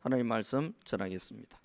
하나님 말씀 전하겠습니다.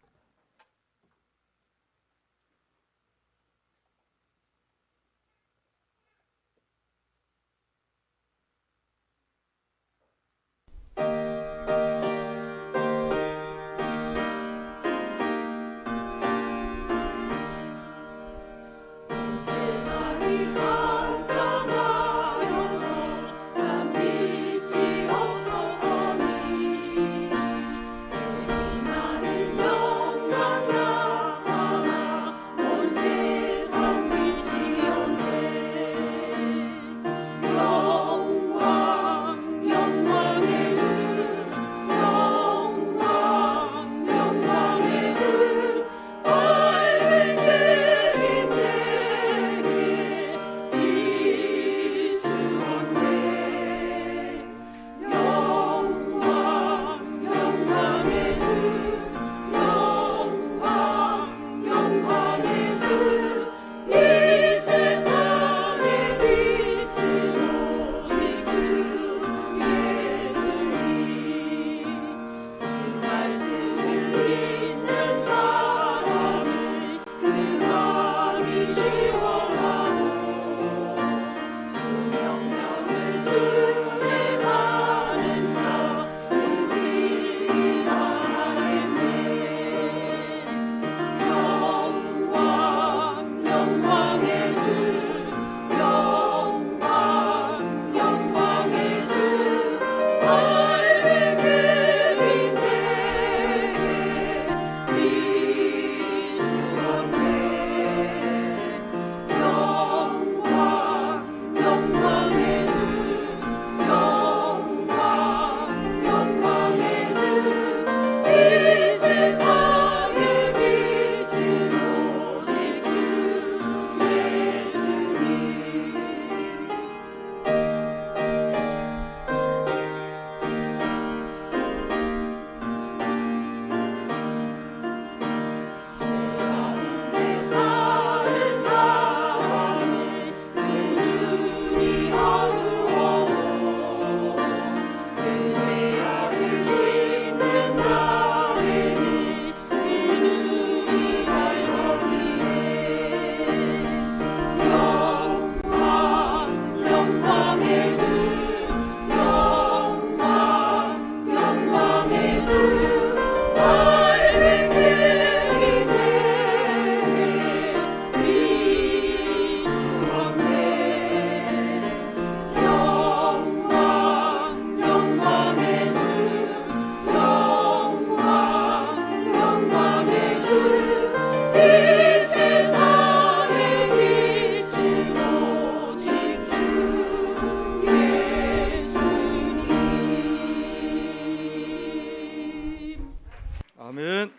아멘.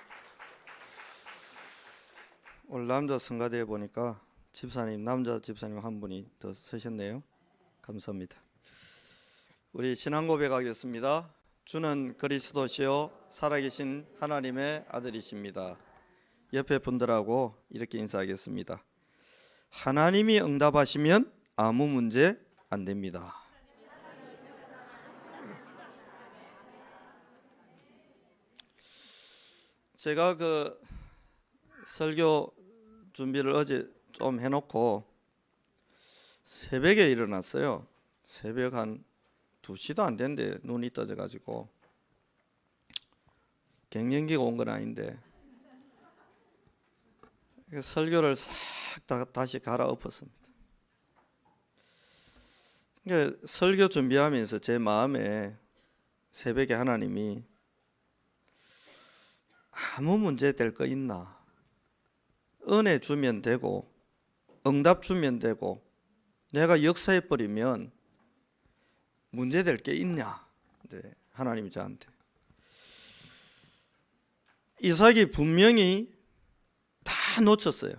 오늘 남자 성가대에 보니까 집사님, 남자 집사님 한 분이 더 서셨네요. 감사합니다. 우리 신앙 고백하겠습니다. 주는 그리스도시요 살아계신 하나님의 아들이십니다. 옆에 분들하고 이렇게 인사하겠습니다. 하나님이 응답하시면 아무 문제 안 됩니다. 제가 그 설교 준비를 어제 좀 해놓고 새벽에 일어났어요. 새벽 한 2시도 안 됐는데 눈이 떠져가지고, 갱년기가 온 건 아닌데 설교를 싹 다시 갈아엎었습니다. 그러니까 설교 준비하면서 제 마음에 새벽에 하나님이 아무 문제 될 거 있나? 은혜 주면 되고 응답 주면 되고 내가 역사해 버리면 문제 될 게 있냐? 네, 하나님이 저한테. 이삭이 분명히 다 놓쳤어요.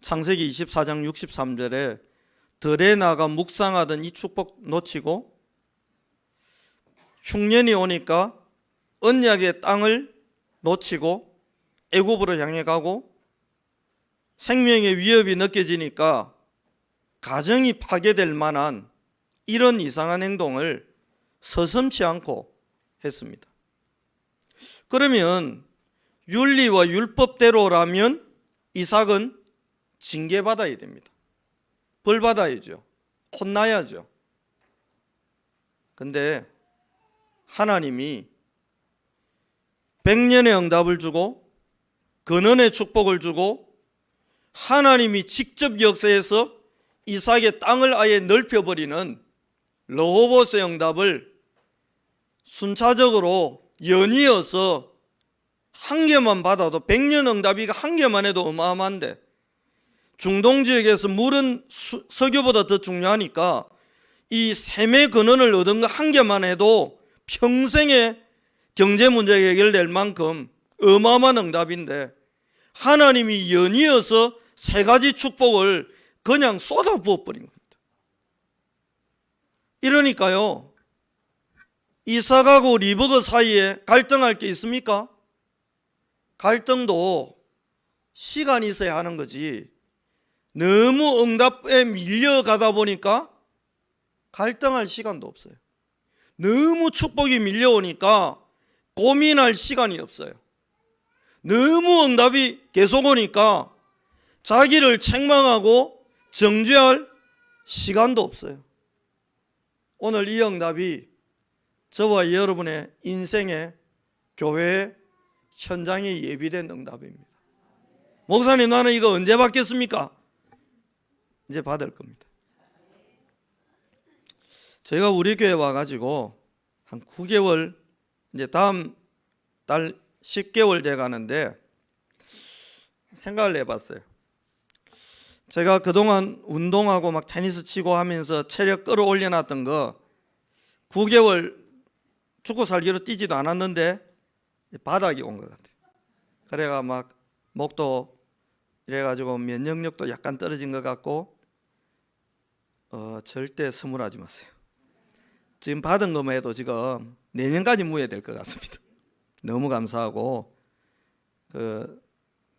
창세기 24장 63절에 들에 나가 묵상하던 이 축복 놓치고, 흉년이 오니까 언약의 땅을 놓치고 애굽으로 향해 가고, 생명의 위협이 느껴지니까 가정이 파괴될 만한 이런 이상한 행동을 서슴지 않고 했습니다. 그러면 윤리와 율법대로라면 이삭은 징계받아야 됩니다. 벌 받아야죠. 혼나야죠. 근데 하나님이 100년의 응답을 주고 근원의 축복을 주고 하나님이 직접 역사해서 이삭의 땅을 아예 넓혀버리는 르호보스의 응답을 순차적으로 연이어서 한 개만 받아도 100년 응답이 한 개만 해도 어마어마한데, 중동 지역에서 물은 석유보다 더 중요하니까 이 샘의 근원을 얻은 거 한 개만 해도 평생의 경제 문제가 해결될 만큼 어마어마한 응답인데, 하나님이 연이어서 세 가지 축복을 그냥 쏟아 부어버린 겁니다. 이러니까요, 이삭하고 리브가 사이에 갈등할 게 있습니까? 갈등도 시간이 있어야 하는 거지, 너무 응답에 밀려가다 보니까 갈등할 시간도 없어요. 너무 축복이 밀려오니까 고민할 시간이 없어요. 너무 응답이 계속 오니까 자기를 책망하고 정죄할 시간도 없어요. 오늘 이 응답이 저와 여러분의 인생의 교회 현장에 예비된 응답입니다. 목사님, 나는 이거 언제 받겠습니까? 이제 받을 겁니다. 제가 우리 교회 와가지고 한 9개월, 이제 다음 달 10개월 돼 가는데 생각을 해봤어요. 제가 그동안 운동하고 막 테니스 치고 하면서 체력 끌어올려 놨던 거 9개월 죽고 살기로 뛰지도 않았는데 바닥이 온 것 같아요. 그래가 막 목도 이래가지고 면역력도 약간 떨어진 것 같고, 절대 스물하지 마세요. 지금 받은 것만 해도 지금 내년까지 무해야 될 것 같습니다. 너무 감사하고,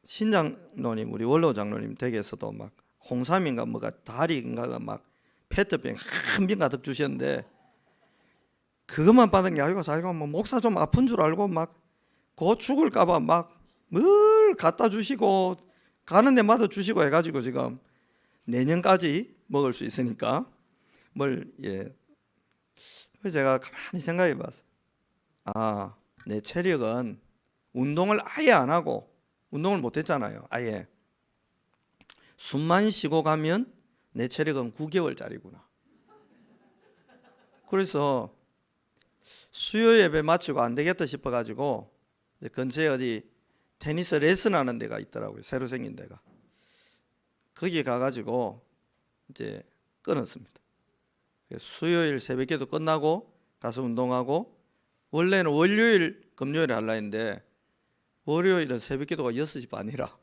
신장로님, 우리 원로 장로님 댁에서도 막 홍삼인가 뭐가 다리인가가 막 페트병 한 병 가득 주셨는데, 그것만 받은 게 아니고 자기가 뭐 목사 좀 아픈 줄 알고 막 곧 죽을까봐 막 뭘 갖다 주시고 가는 데마다 주시고 해가지고 지금 내년까지 먹을 수 있으니까 뭘, 예. 그래서 제가 가만히 생각해 봤어요. 아, 내 체력은 운동을 아예 안 하고, 운동을 못 했잖아요. 아예 숨만 쉬고 가면 내 체력은 9개월짜리구나. 그래서 수요 예배 마치고 안 되겠다 싶어가지고 근처에 어디 테니스 레슨 하는 데가 있더라고요. 새로 생긴 데가. 거기 가가지고 이제 끊었습니다. 수요일 새벽에도 끝나고 가서 운동하고, 원래는 월요일 금요일에 하려 했는데 월요일은 새벽기도가 6시 반이라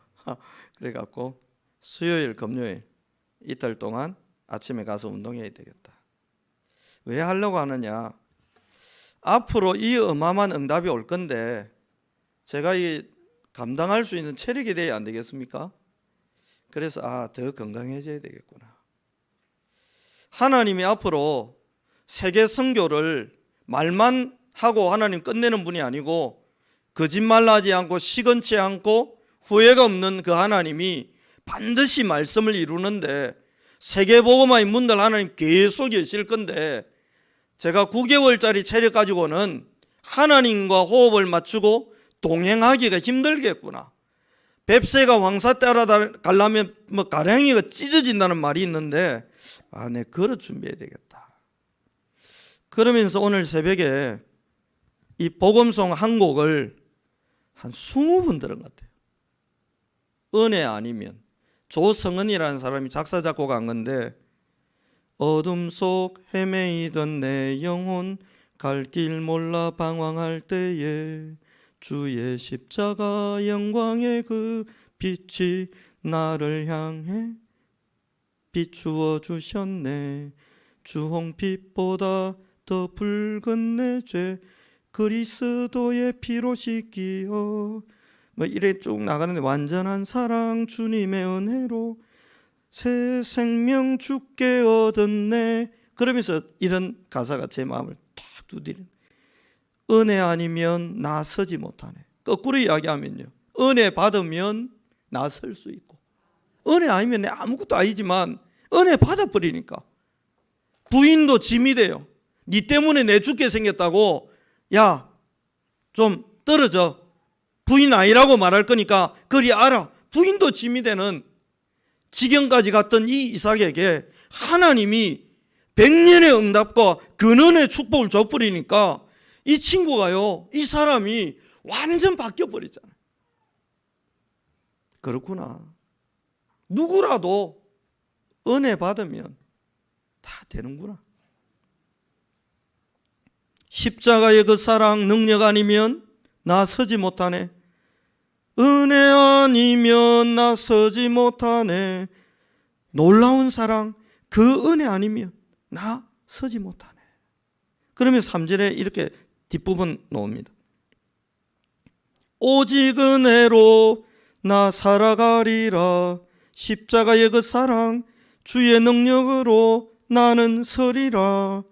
그래갖고 수요일 금요일 이틀 동안 아침에 가서 운동해야 되겠다. 왜 하려고 하느냐, 앞으로 이 어마어마한 응답이 올 건데 제가 이 감당할 수 있는 체력이 돼야 안 되겠습니까? 그래서 더 건강해져야 되겠구나. 하나님이 앞으로 세계 선교를 말만 하고 하나님 끝내는 분이 아니고, 거짓말하지 않고 시건치 않고 후회가 없는 그 하나님이 반드시 말씀을 이루는데, 세계복음화의 문들 하나님 계속 여실 건데, 제가 9개월짜리 체력 가지고는 하나님과 호흡을 맞추고 동행하기가 힘들겠구나. 뱁새가 왕사 따라가려면 뭐 가랭이가 찢어진다는 말이 있는데, 내 걸어 준비해야 되겠다. 그러면서 오늘 새벽에 이 복음송 한 곡을 한 20번 들은 것 같아요. 은혜 아니면. 조성은이라는 사람이 작사 작곡한 건데, 어둠 속 헤매이던 내 영혼 갈 길 몰라 방황할 때에 주의 십자가 영광의 그 빛이 나를 향해 비추어 주셨네. 주홍빛보다 더 붉은 내 죄 그리스도의 피로 씻기어, 뭐 이래 쭉 나가는데, 완전한 사랑 주님의 은혜로 새 생명 주께 얻었네. 그러면서 이런 가사가 제 마음을 탁 두드리는, 은혜 아니면 나 서지 못하네. 거꾸로 이야기하면요, 은혜 받으면 나 설 수 있고, 은혜 아니면 내 아무것도 아니지만 은혜 받아버리니까 부인도 짐이 돼요. 니 때문에 내 죽게 생겼다고, 야 좀 떨어져, 부인 아니라고 말할 거니까 그리 알아. 부인도 짐이 되는 지경까지 갔던 이 이삭에게 하나님이 100년의 응답과 근원의 축복을 줘버리니까 이 친구가요, 이 사람이 완전 바뀌어버리잖아요. 그렇구나. 누구라도 은혜 받으면 다 되는구나. 십자가의 그 사랑 능력 아니면 나 서지 못하네. 은혜 아니면 나 서지 못하네. 놀라운 사랑, 그 은혜 아니면 나 서지 못하네. 그러면 3절에 이렇게 뒷부분 나옵니다. 오직 은혜로 나 살아가리라. 십자가의 그 사랑, 주의 능력으로 나는 서리라.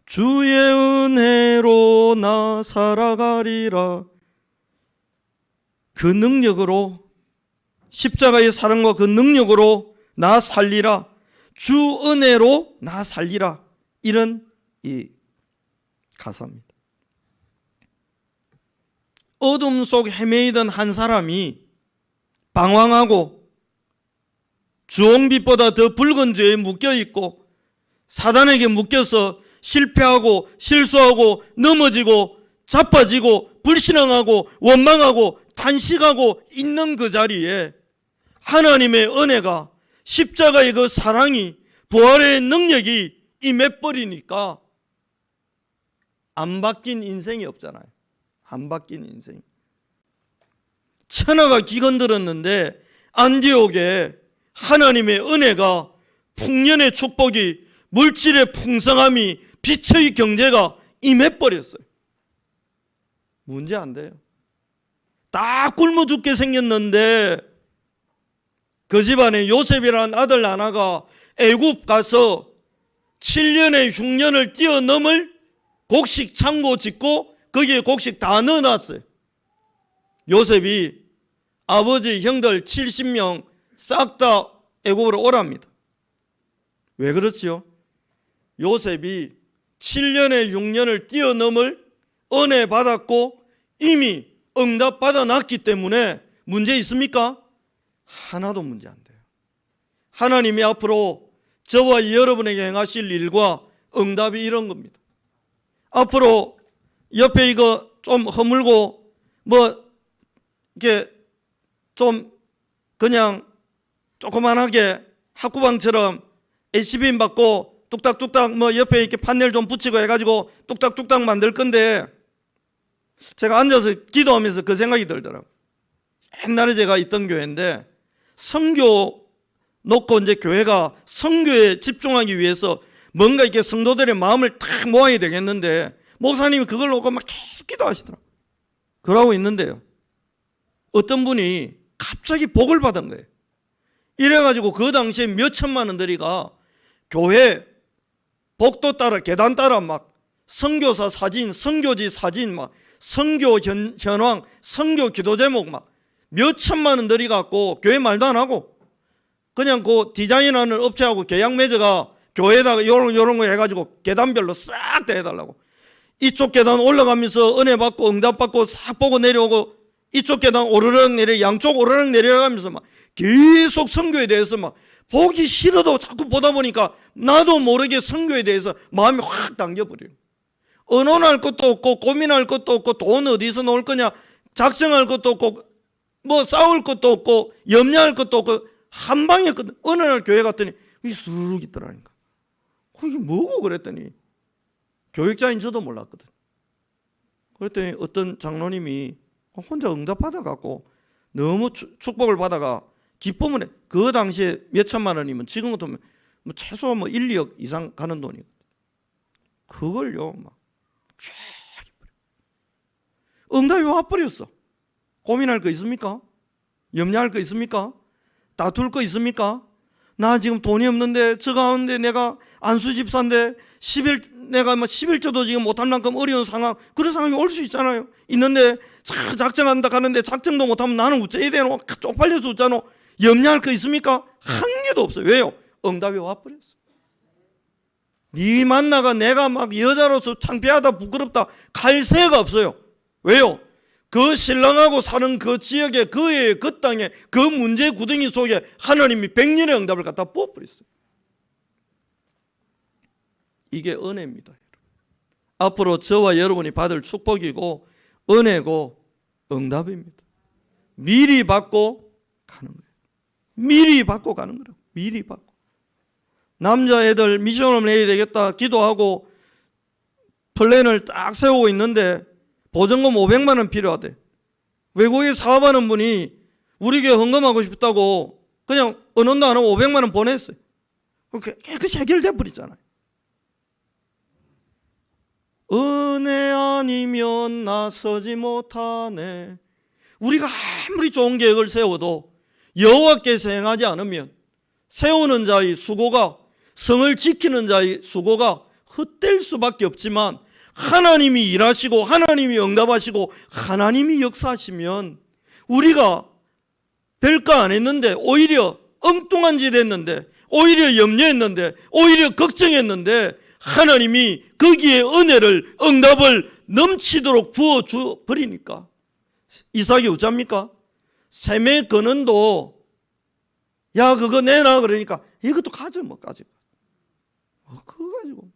주의 은혜로 나 살아가리라. 그 능력으로, 십자가의 사랑과 그 능력으로 나 살리라. 주 은혜로 나 살리라. 이런 이 가사입니다. 어둠 속 헤매이던 한 사람이 방황하고 주홍빛보다 더 붉은 죄에 묶여있고 사단에게 묶여서 실패하고 실수하고 넘어지고 자빠지고 불신앙하고 원망하고 탄식하고 있는 그 자리에 하나님의 은혜가, 십자가의 그 사랑이, 부활의 능력이 임해버리니까 안 바뀐 인생이 없잖아요. 안 바뀐 인생. 천하가 기건들었는데 안디옥에 하나님의 은혜가, 풍년의 축복이, 물질의 풍성함이, 빛의 경제가 임해버렸어요. 문제 안 돼요. 딱 굶어 죽게 생겼는데 그 집안에 요셉이라는 아들 하나가 애굽 가서 7년에 흉년을 뛰어넘을 곡식 창고 짓고 거기에 곡식 다 넣어놨어요. 요셉이 아버지 형들 70명 싹 다 애굽으로 오랍니다. 왜 그렇지요? 요셉이 7년에 6년을 뛰어넘을 은혜 받았고 이미 응답 받아놨기 때문에 문제 있습니까? 하나도 문제 안 돼요. 하나님이 앞으로 저와 여러분에게 행하실 일과 응답이 이런 겁니다. 앞으로 옆에 이거 좀 허물고 뭐 이렇게 좀 그냥 조그만하게 학구방처럼 HBM 받고 뚝딱뚝딱 뭐 옆에 이렇게 판넬 좀 붙이고 해가지고 뚝딱뚝딱 만들 건데, 제가 앉아서 기도하면서 그 생각이 들더라고요. 옛날에 제가 있던 교회인데 선교 놓고 이제 교회가 선교에 집중하기 위해서 뭔가 이렇게 성도들의 마음을 탁 모아야 되겠는데 목사님이 그걸 놓고 막 계속 기도하시더라고요. 그러고 있는데요, 어떤 분이 갑자기 복을 받은 거예요. 이래가지고 그 당시에 몇 천만 원들이가 교회 복도 따라 계단 따라 막 선교사 사진, 선교지 사진, 막 선교 현황, 선교 기도 제목 막 몇 천만 원 들여갖고 교회 말도 안 하고 그냥 그 디자인하는 업체하고 계약 맺어가 교회에다가 요런 거 해가지고 계단별로 싹 다 해달라고. 이쪽 계단 올라가면서 은혜 받고 응답 받고 싹 보고 내려오고, 이쪽 계단 오르락 내려, 양쪽 오르락 내려가면서 막 계속 선교에 대해서 막 보기 싫어도 자꾸 보다 보니까 나도 모르게 선교에 대해서 마음이 확 당겨버려요. 의논할 것도 없고 고민할 것도 없고 돈 어디서 놓을 거냐 작정할 것도 없고 뭐 싸울 것도 없고 염려할 것도 없고 한 방에 어느 날 교회 갔더니 이게 쑥 있더라니까. 이게 뭐고 그랬더니 교육자인 저도 몰랐거든. 그랬더니 어떤 장로님이 혼자 응답 받아갖고 너무 축복을 받아가 기쁨을 해. 그 당시에 몇 천만 원이면 지금 같으면 뭐 최소 뭐 1, 2억 이상 가는 돈이거든. 그걸요 막 응답이 와버렸어. 고민할 거 있습니까? 염려할 거 있습니까? 다툴 거 있습니까? 나 지금 돈이 없는데 저 가운데 내가 안수 집사인데 10일 내가 뭐 11조도 지금 못할 만큼 어려운 상황, 그런 상황이 올 수 있잖아요. 있는데 작정한다 가는데 작정도 못하면 나는 어째야 되노? 쪽팔려서 어쩌노? 염려할 거 있습니까? 한 개도 없어요. 왜요? 응답이 와버렸어. 네 만나가 내가 막 여자로서 창피하다 부끄럽다 갈 새가 없어요. 왜요? 그 신랑하고 사는 그 지역에 그의 그 땅에 그 문제 구덩이 속에 하나님이 100년의 응답을 갖다 부어버렸어요. 이게 은혜입니다. 앞으로 저와 여러분이 받을 축복이고 은혜고 응답입니다. 미리 받고 가는 거예요. 미리 받고 가는 거라고. 미리 받고. 남자애들 미션을 내야 되겠다 기도하고 플랜을 딱 세우고 있는데 보증금 500만 원 필요하대. 외국에 사업하는 분이 우리 교회 헌금하고 싶다고 그냥 은원도 안 하고 500만 원 보냈어요. 깨끗이 해결돼 버리잖아요. 은혜 아니면 나서지 못하네. 우리가 아무리 좋은 계획을 세워도 여호와께서 행하지 않으면 세우는 자의 수고가, 성을 지키는 자의 수고가 헛될 수밖에 없지만 하나님이 일하시고 하나님이 응답하시고 하나님이 역사하시면 우리가 별거 안 했는데 오히려 엉뚱한 짓 했는데 오히려 염려했는데 오히려 걱정했는데 하나님이 거기에 은혜를 응답을 넘치도록 부어줘 버리니까 이삭이 어쩝니까? 셈의 근원도 야 그거 내놔 그러니까 이것도 가져 뭐 가져. 그거 가지고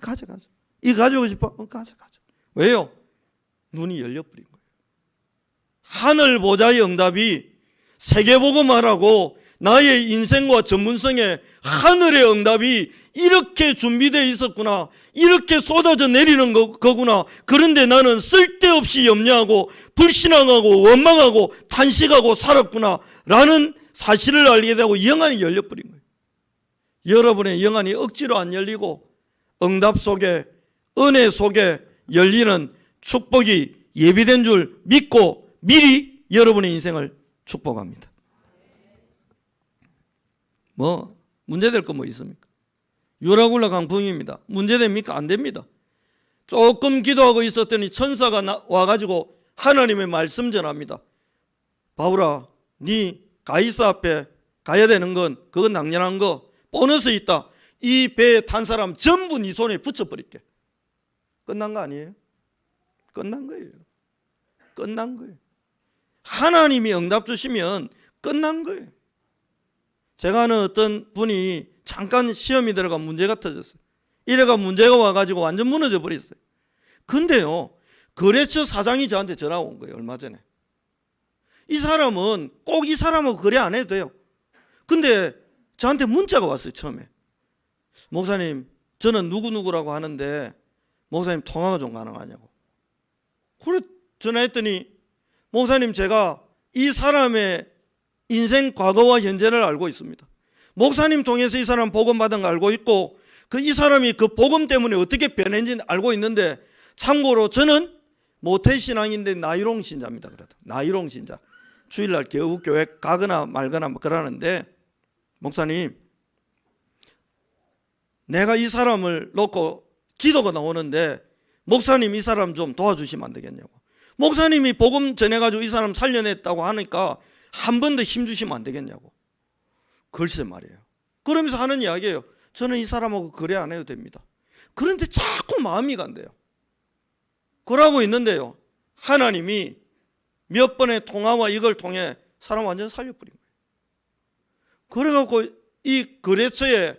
가져가죠. 이거 가지고 싶어? 가져가죠. 왜요? 눈이 열려버린 거예요. 하늘 보좌의 응답이 세계복음화라고 나의 인생과 전문성에 하늘의 응답이 이렇게 준비되어 있었구나. 이렇게 쏟아져 내리는 거구나. 그런데 나는 쓸데없이 염려하고 불신앙하고 원망하고 탄식하고 살았구나 라는 사실을 알게 되고 영안이 열려버린 거예요. 여러분의 영안이 억지로 안 열리고 응답 속에 은혜 속에 열리는 축복이 예비된 줄 믿고 미리 여러분의 인생을 축복합니다. 뭐 문제될 거 뭐 있습니까? 유라굴라 강풍입니다. 문제됩니까? 안 됩니다. 조금 기도하고 있었더니 천사가 와가지고 하나님의 말씀 전합니다. 바울아, 네 가이사 앞에 가야 되는 건 그건 당연한 거. 보너스 있다. 이 배에 탄 사람 전부 네 손에 붙여버릴게. 끝난 거 아니에요? 끝난 거예요. 끝난 거예요. 하나님이 응답 주시면 끝난 거예요. 제가 아는 어떤 분이 잠깐 시험이 들어가 문제가 터졌어요. 이래가 문제가 와가지고 완전 무너져 버렸어요. 근데요, 거래처 사장이 저한테 전화가 온 거예요. 얼마 전에. 이 사람은 꼭 이 사람하고 거래 안 해도 돼요. 근데 저한테 문자가 왔어요. 처음에. 목사님, 저는 누구누구라고 하는데 목사님 통화가 좀 가능하냐고. 그래 전화했더니 목사님, 제가 이 사람의 인생 과거와 현재를 알고 있습니다. 목사님 통해서 이 사람 복음 받은 거 알고 있고 이 사람이 그 복음 때문에 어떻게 변했는지 알고 있는데 참고로 저는 모태신앙인데 나이롱 신자입니다. 그래도 나이롱 신자. 주일날 겨우 교회 가거나 말거나 뭐 그러는데 목사님, 내가 이 사람을 놓고 기도가 나오는데 목사님 이 사람 좀 도와주시면 안 되겠냐고. 목사님이 복음 전해가지고 이 사람 살려냈다고 하니까 한 번 더 힘주시면 안 되겠냐고. 글쎄 말이에요. 그러면서 하는 이야기예요. 저는 이 사람하고 거래 안 해도 됩니다. 그런데 자꾸 마음이 간대요. 그러고 있는데요, 하나님이 몇 번의 통화와 이걸 통해 사람 완전 살려버린 거예요. 그래갖고 이 거래처의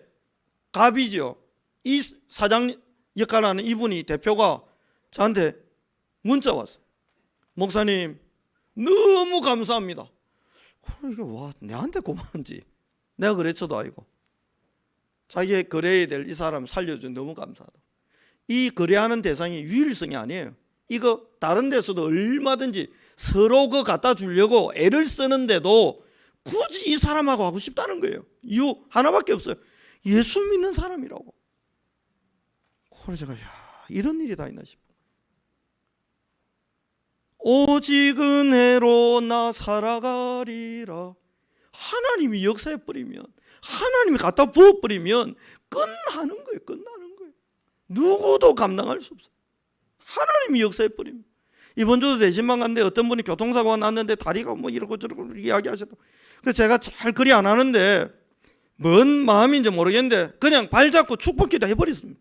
갑이죠, 이 사장 역할하는 이분이 대표가 저한테 문자 왔어요. 목사님 너무 감사합니다. 이게 와, 내한테 고마운지. 내가 거래처도 아니고 자기의 거래해야 될 이 사람 살려준 너무 감사하다. 이 거래하는 대상이 유일성이 아니에요. 이거 다른 데서도 얼마든지 서로 그 갖다 주려고 애를 쓰는데도 굳이 이 사람하고 하고 싶다는 거예요. 이유 하나밖에 없어요. 예수 믿는 사람이라고. 그래서 제가 이런 일이 다 있나 싶어요. 오직 은혜로 나 살아가리라. 하나님이 역사해버리면, 하나님이 갖다 부어버리면 끝나는 거예요. 끝나는 거예요. 누구도 감당할 수 없어요. 하나님이 역사해 버립니다. 이번 주도 대신방 갔는데 어떤 분이 교통사고가 났는데 다리가 뭐 이러고 저러고 이야기하셨다. 그래서 제가 잘 그리 안 하는데 뭔 마음인지 모르겠는데 그냥 발 잡고 축복기도 해버렸습니다.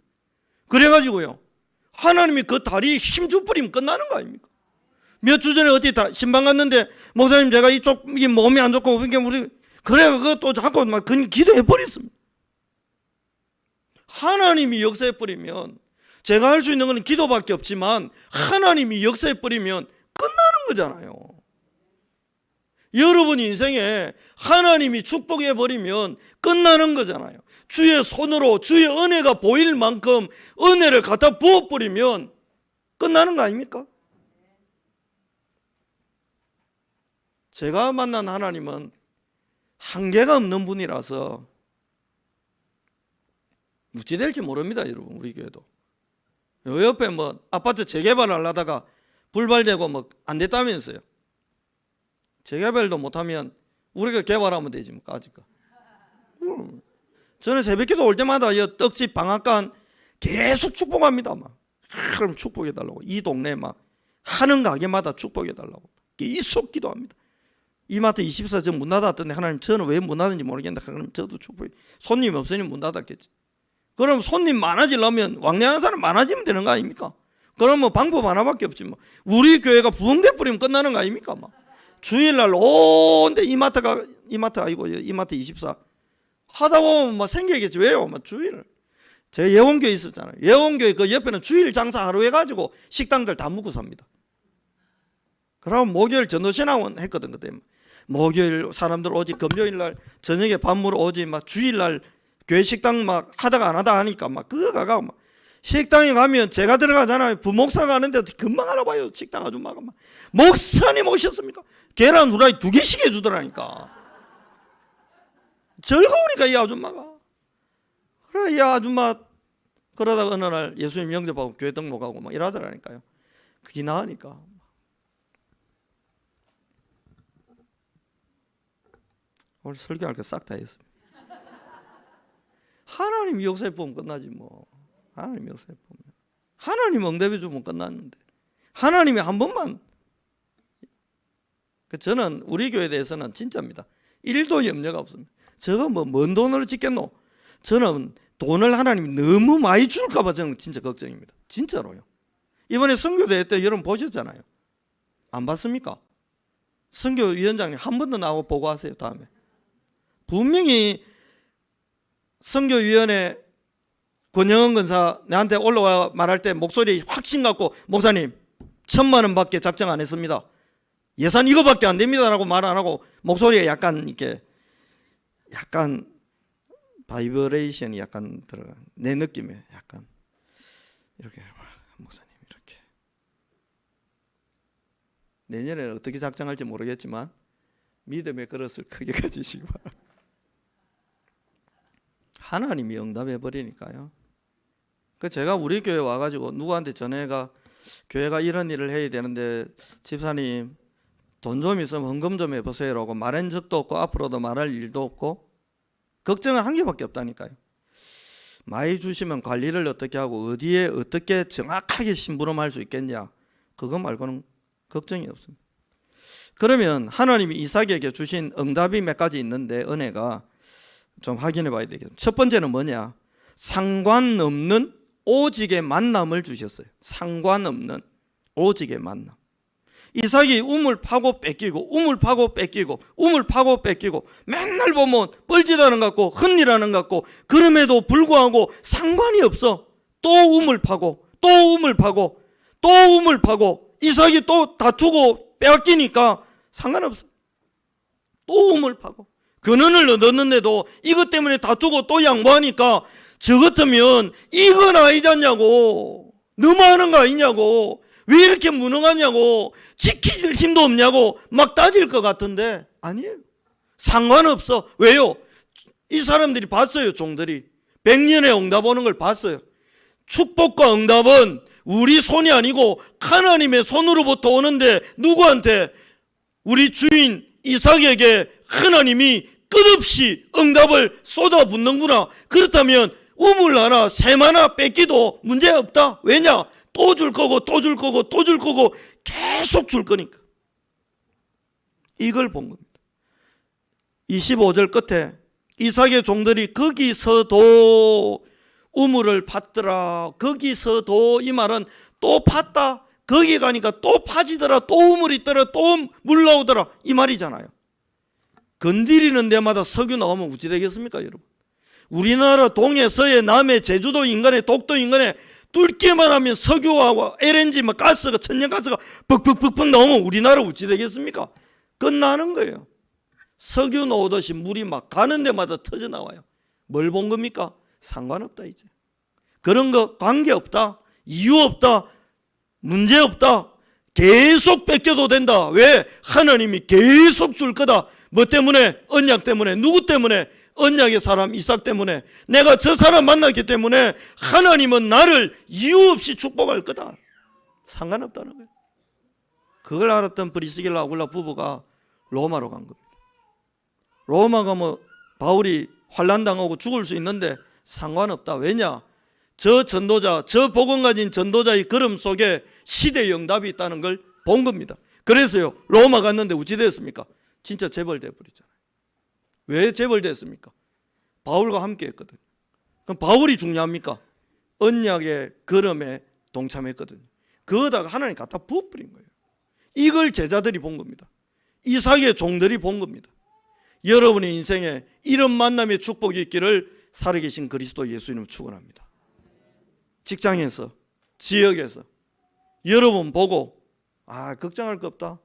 그래가지고요, 하나님이 그 다리에 힘 주 뿌리면 끝나는 거 아닙니까? 몇 주 전에 어디 다 신방 갔는데 목사님 제가 이쪽 이 몸이 안 좋고 우리 그래 그것도 자꾸 막 기도해 버렸습니다. 하나님이 역사해 버리면 제가 할 수 있는 건 기도밖에 없지만 하나님이 역사해 버리면 끝나는 거잖아요. 여러분 인생에 하나님이 축복해 버리면 끝나는 거잖아요. 주의 손으로 주의 은혜가 보일 만큼 은혜를 갖다 부어 버리면 끝나는 거 아닙니까? 제가 만난 하나님은 한계가 없는 분이라서 어찌 될지 모릅니다. 여러분, 우리 교회도 요 옆에 뭐 아파트 재개발을 하다가 불발되고 뭐 안 됐다면서요. 재개발도 못하면 우리가 개발하면 되지 뭐 까짓거. 저는 새벽기도 올 때마다 이 떡집 방앗간 계속 축복합니다. 막 그럼 축복해달라고 이 동네 막 하는 가게마다 축복해달라고 계속 기도합니다. 이마트 24점 문 닫았던데 하나님 저는 왜 문 닫은지 모르겠는데 하나님 저도 축복해. 손님 없으니 문 닫았겠지. 그럼 손님 많아지려면 왕래하는 사람 많아지면 되는 거 아닙니까? 그럼 뭐 방법 하나밖에 없지 뭐. 우리 교회가 부흥돼 버리면 끝나는 거 아닙니까? 막 주일날 온데 이마트 아니고 이마트 24 하다 보면 뭐 생기겠지. 왜요? 뭐 주일 제 예원교회 있었잖아요. 예원교회 그 옆에는 주일 장사 하루 해가지고 식당들 다 묵고 삽니다. 그럼 목요일 전도신앙원 했거든. 그때 목요일 사람들 오지, 금요일날 저녁에 밥 먹으러 오지, 막 주일날 교회 식당 막 하다가 안 하다 하니까 막 그거 가가 막 식당에 가면 제가 들어가잖아요. 부목사 가는데 금방 알아봐요. 식당 아줌마가 막 목사님 오셨습니까? 계란 후라이 2개씩 해주더라니까. 즐거우니까 이 아줌마가. 그래 이 아줌마 그러다가 어느 날 예수님 영접하고 교회 등록하고 막 이러더라니까요. 그게 나으니까. 오늘 설교할 거 싹 다 했습니다. 하나님 역사에 보면 끝나지 뭐. 하나님 역사에 보면 하나님 응답해 주면 끝났는데 하나님이 한 번만. 저는 우리 교회에 대해서는 진짜입니다. 1도 염려가 없습니다. 저거 뭐 뭔 돈으로 짓겠노? 저는 돈을 하나님이 너무 많이 줄까 봐 저는 진짜 걱정입니다. 진짜로요. 이번에 선교대회 때 여러분 보셨잖아요. 안 봤습니까? 선교위원장님 한 번 더 나오고 보고하세요. 다음에 분명히 선교위원회 권영은 권사 내한테 올라와 말할 때 목소리 확신 갖고 목사님 1,000만 원밖에 작정 안 했습니다. 예산 이거밖에 안 됩니다라고 말 안 하고 목소리에 약간 이렇게 약간 바이브레이션이 약간 들어가. 내 느낌에 약간 이렇게 목사님 이렇게 내년에 어떻게 작정할지 모르겠지만 믿음의 그릇을 크게 가지시기 바랍니다. 하나님이 응답해 버리니까요. 그 제가 우리 교회 와가지고 누구한테 전해가 교회가 이런 일을 해야 되는데 집사님 돈 좀 있으면 헌금 좀 해보세요라고 말한 적도 없고 앞으로도 말할 일도 없고 걱정은 한 개밖에 없다니까요. 많이 주시면 관리를 어떻게 하고 어디에 어떻게 정확하게 심부름할 수 있겠냐, 그거 말고는 걱정이 없습니다. 그러면 하나님이 이삭에게 주신 응답이 몇 가지 있는데 은혜가 좀 확인해 봐야 되겠죠. 첫 번째는 뭐냐? 상관없는 오직의 만남을 주셨어요. 상관없는 오직의 만남. 이삭이 우물 파고 뺏기고 우물 파고 뺏기고 우물 파고 뺏기고 맨날 보면 뻘짓하는 것 같고 헛일하는 것 같고 그럼에도 불구하고 상관이 없어. 또 우물 파고 또 우물 파고 또 우물 파고 이삭이 또 다투고 빼앗기니까 상관없어. 또 우물 파고 근원을 얻었는데도 이것 때문에 다투고 또 양보하니까 저 같으면 이건 아니잖냐고, 너무하는 거 아니냐고, 왜 이렇게 무능하냐고, 지킬 힘도 없냐고 막 따질 것 같은데 아니에요. 상관없어. 왜요? 이 사람들이 봤어요. 종들이 100년의 응답 오는 걸 봤어요. 축복과 응답은 우리 손이 아니고 하나님의 손으로부터 오는데 누구한테? 우리 주인 이삭에게 하나님이 끝없이 응답을 쏟아붓는구나. 그렇다면 우물 하나, 샘 하나 뺏기도 문제없다. 왜냐? 또 줄 거고 또 줄 거고 또 줄 거고 계속 줄 거니까. 이걸 본 겁니다. 25절 끝에 이삭의 종들이 거기서도 우물을 팠더라. 거기서도, 이 말은 또 팠다. 거기 가니까 또 파지더라. 또 우물이 있더라. 또 물 나오더라. 이 말이잖아요. 건드리는 데마다 석유 나오면 어찌 되겠습니까, 여러분? 우리나라 동해, 서해, 남해, 제주도 인근에, 독도 인근에 뚫기만 하면 석유하고 LNG, 가스가, 천연가스가 벅벅벅벅 나오면 우리나라 어찌 되겠습니까? 끝나는 거예요. 석유 나오듯이 물이 막 가는 데마다 터져 나와요. 뭘 본 겁니까? 상관없다 이제. 그런 거 관계없다. 이유 없다. 문제 없다. 계속 뺏겨도 된다. 왜? 하나님이 계속 줄 거다. 뭐 때문에? 언약 때문에. 누구 때문에? 언약의 사람 이삭 때문에. 내가 저 사람 만났기 때문에 하나님은 나를 이유 없이 축복할 거다. 상관없다는 거예요. 그걸 알았던 브리스길라 아굴라 부부가 로마로 간 겁니다. 로마 가면 바울이 환난당하고 죽을 수 있는데 상관없다. 왜냐? 저 전도자, 저 복음 가진 전도자의 걸음 속에 시대의 응답이 있다는 걸 본 겁니다. 그래서요, 로마 갔는데 어찌 됐습니까? 진짜 재벌돼 버리잖아요. 왜 재벌됐습니까? 바울과 함께 했거든요. 그럼 바울이 중요합니까? 언약의 걸음에 동참했거든요. 그거다가 하나님 갖다 부어버린 거예요. 이걸 제자들이 본 겁니다. 이삭의 종들이 본 겁니다. 여러분의 인생에 이런 만남의 축복이 있기를 살아계신 그리스도 예수님을 축원합니다. 직장에서, 지역에서 여러분 보고 걱정할 거 없다.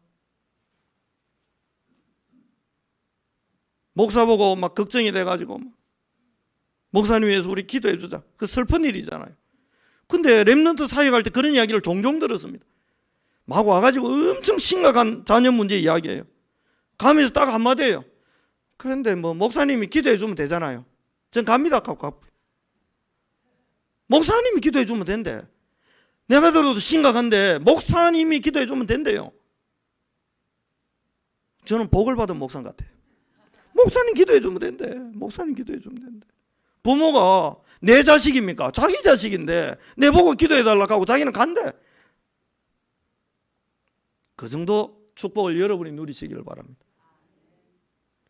목사 보고 막 걱정이 돼가지고 목사님 위해서 우리 기도해 주자. 그 슬픈 일이잖아요. 근데 렘넌트 사역할 때 그런 이야기를 종종 들었습니다. 막 와가지고 엄청 심각한 자녀 문제 이야기예요. 가면서 딱 한마디예요. 그런데 목사님이 기도해 주면 되잖아요. 전 갑니다. 목사님이 기도해 주면 된대. 내가 들어도 심각한데 목사님이 기도해 주면 된대요. 저는 복을 받은 목사 같아요. 목사님 기도해 주면 된대. 목사님 기도해 주면 된대. 부모가 내 자식입니까? 자기 자식인데 내 보고 기도해 달라고 하고 자기는 간대. 그 정도 축복을 여러분이 누리시기를 바랍니다.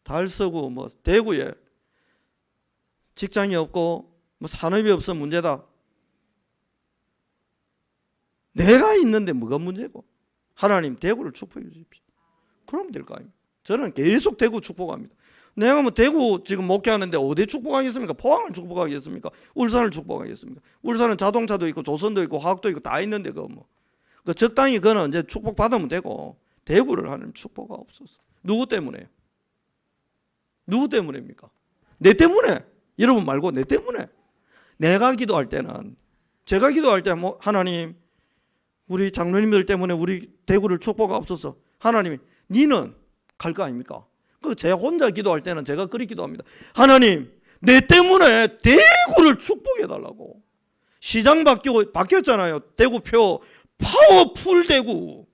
달서구 대구에 직장이 없고 산업이 없어 문제다. 내가 있는데 뭐가 문제고? 하나님 대구를 축복해 주십시오. 그러면 될 거 아닙니까? 저는 계속 대구 축복합니다. 내가 대구 지금 목회하는데 어디 축복하겠습니까? 포항을 축복하겠습니까? 울산을 축복하겠습니까? 울산은 자동차도 있고 조선도 있고 화학도 있고 다 있는데 그 적당히 그거는 이제 축복 받으면 되고, 대구를 하는 축복가 없었어. 누구 때문에요? 누구 때문입니까? 내 때문에. 여러분 말고 내 때문에. 내가 기도할 때는, 제가 기도할 때 하나님 우리 장로님들 때문에 우리 대구를 축복하옵소서. 하나님이 니는 갈 거 아닙니까? 제 혼자 기도할 때는 제가 그리 기도합니다. 하나님 내 때문에 대구를 축복해 달라고. 시장 바뀌었잖아요. 대구표 파워풀 대구.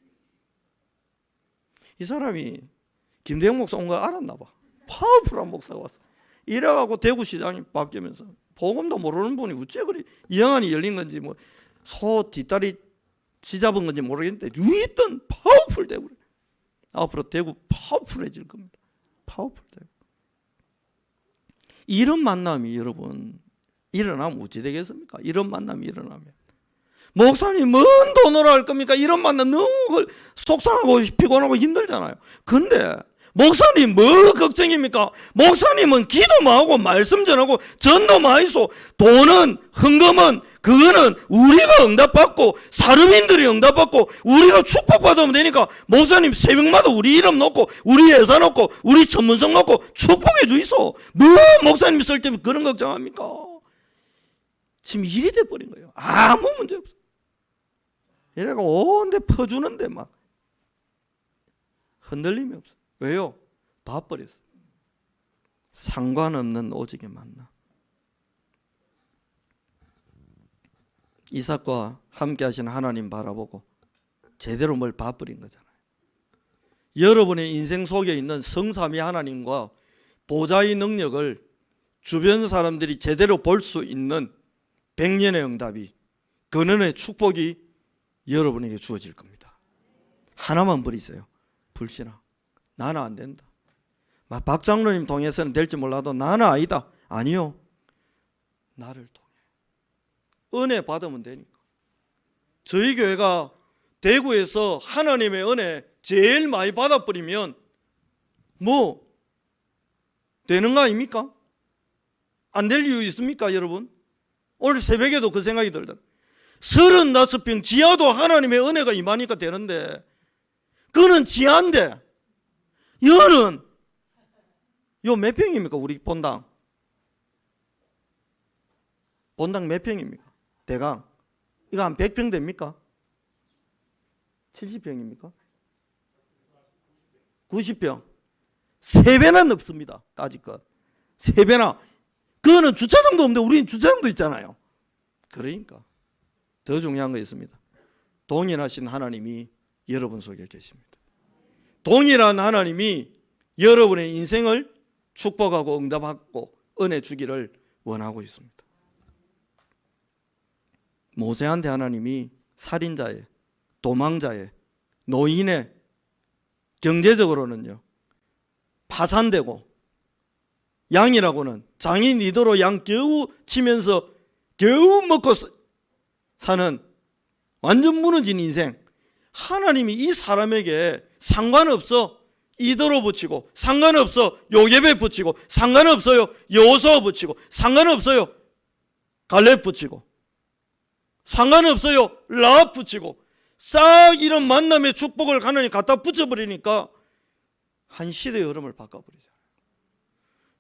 이 사람이 김대영 목사 온 거 알았나 봐. 파워풀한 목사가 왔어. 이래갖고 대구 시장이 바뀌면서 복음도 모르는 분이 어째 그리 영안이 열린 건지 소 뒷다리 지잡은 건지 모르겠는데 위에 있던 파워풀 대구. 앞으로 대구 파워풀해질 겁니다. 파워풀 대구. 이런 만남이 여러분 일어나면 어찌 되겠습니까? 이런 만남이 일어나면 목사님 뭔 돈으로 할 겁니까? 이런 만남 너무 속상하고 피곤하고 힘들잖아요. 근데 목사님 뭐 걱정입니까? 목사님은 기도만 하고 말씀 전하고 전도 많이 쏘. 돈은 헌금은 그거는 우리가 응답받고 사르민들이 응답받고 우리가 축복받으면 되니까 목사님 새벽마다 우리 이름 놓고 우리 예사 놓고 우리 전문성 놓고 축복해 주이소. 뭐 목사님이 쓸 때문에 그런 걱정합니까? 지금 일이 돼버린 거예요. 아무 문제 없어. 이래가 온데 퍼주는데 막 흔들림이 없어. 왜요? 봐버렸어. 상관없는 오직의 만남. 이삭과 함께 하신 하나님 바라보고 제대로 뭘 봐버린 거잖아요. 여러분의 인생 속에 있는 성삼위 하나님과 보좌의 능력을 주변 사람들이 제대로 볼 수 있는 100년의 응답이, 근원의 축복이 여러분에게 주어질 겁니다. 하나만 버리세요. 불신앙. 나는 안 된다. 박 장로님 통해서는 될지 몰라도 나는 아니다. 아니요. 나를 통해. 은혜 받으면 되니까. 저희 교회가 대구에서 하나님의 은혜 제일 많이 받아버리면 뭐 되는 거 아닙니까? 안 될 이유 있습니까, 여러분? 오늘 새벽에도 그 생각이 들더라. 35평 지하도 하나님의 은혜가 임하니까 되는데, 그는 지하인데 열은 요 몇 평입니까? 우리 본당 몇 평입니까? 대강 이거 한 100평 됩니까? 70평입니까? 90평. 3배나 넓습니다. 까짓것 3배나. 그거는 주차장도 없는데 우리는 주차장도 있잖아요. 그러니까 더 중요한 거 있습니다. 동일하신 하나님이 여러분 속에 계십니다. 동일한 하나님이 여러분의 인생을 축복하고 응답하고 은혜 주기를 원하고 있습니다. 모세한테 하나님이 살인자의, 도망자의, 노인의, 경제적으로는요 파산되고, 양이라고는 장인 리더로 양 겨우 치면서 겨우 먹고 사는 완전 무너진 인생, 하나님이 이 사람에게 상관없어 이더로 붙이고, 상관없어 요게벳 붙이고, 상관없어요 여호수아 붙이고, 상관없어요 갈렙 붙이고, 상관없어요 라합 붙이고, 싹 이런 만남의 축복을 하나님 갖다 붙여버리니까 한 시대의 흐름을 바꿔버리잖아요.